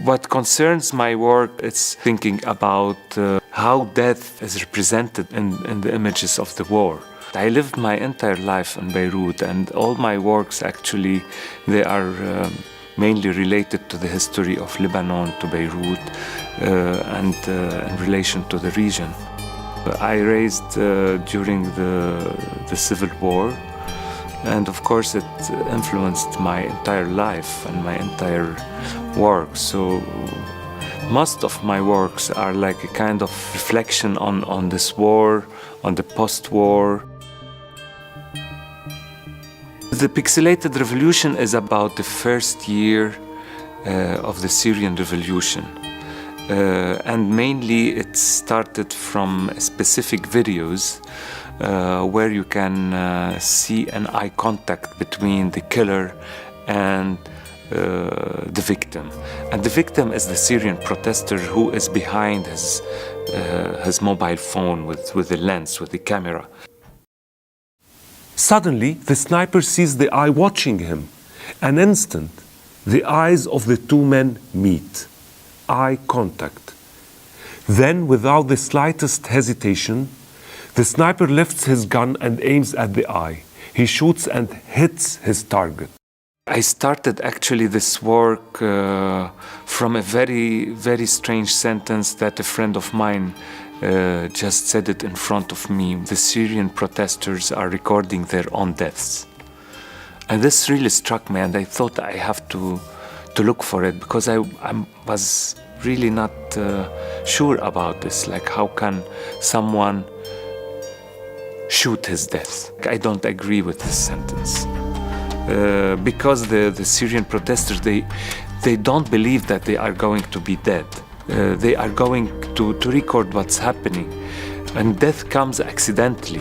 What concerns my work is thinking about how death is represented in the images of the war. I lived my entire life in Beirut, and all my works actually, they are mainly related to the history of Lebanon, to Beirut, and in relation to the region. I raised during the Civil War, and of course it influenced my entire life and my entire work. So most of my works are like a kind of reflection on this war, on the post-war. The Pixelated Revolution is about the first year of the Syrian Revolution. And mainly it started from specific videos where you can see an eye contact between the killer and the victim. And the victim is the Syrian protester who is behind his mobile phone with the lens, with the camera. Suddenly, the sniper sees the eye watching him. An instant, the eyes of the two men meet. Eye contact. Then, without the slightest hesitation, the sniper lifts his gun and aims at the eye. He shoots and hits his target. I started actually this work from a very, very strange sentence that a friend of mine just said it in front of me. The Syrian protesters are recording their own deaths. And this really struck me, and I thought I have to look for it, because I was really not sure about this. Like, how can someone shoot his death? I don't agree with this sentence. Because the Syrian protesters, they don't believe that they are going to be dead. They are going to record what's happening, and death comes accidentally.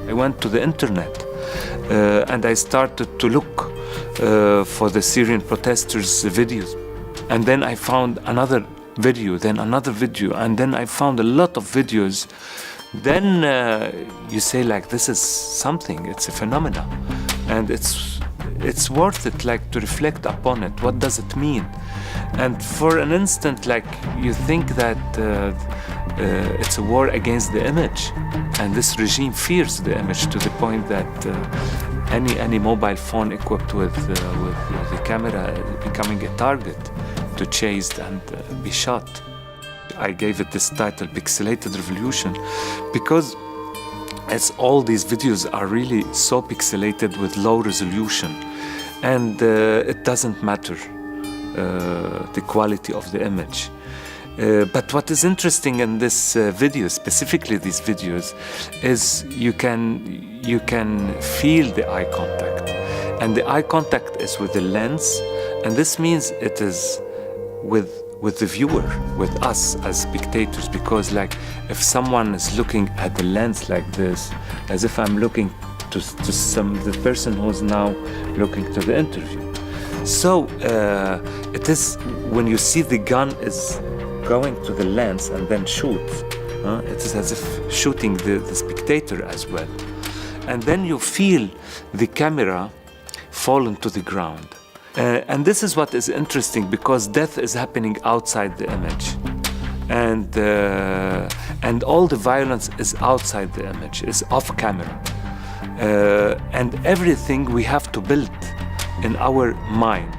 I went to the internet and I started to look for the Syrian protesters' videos, and then I found another video, then another video, and then I found a lot of videos. Then you say, like, this is something, it's a phenomena, and it's worth it, like, to reflect upon it. What does it mean? And for an instant, like, you think that it's a war against the image, and this regime fears the image to the point that any mobile phone equipped with the camera is becoming a target to chase and be shot. I gave it this title, Pixelated Revolution, because as all these videos are really so pixelated with low resolution, and it doesn't matter the quality of the image. But what is interesting in this video, specifically these videos, is you can feel the eye contact, and the eye contact is with the lens, and this means it is with the viewer, with us as spectators, because, like, if someone is looking at the lens like this, as if I'm looking to the person who's now looking to the interview. So it is when you see the gun is going to the lens and then shoots, it is as if shooting the spectator as well. And then you feel the camera fall into the ground. And this is what is interesting, because death is happening outside the image, and all the violence is outside the image, is off camera, and everything we have to build in our mind.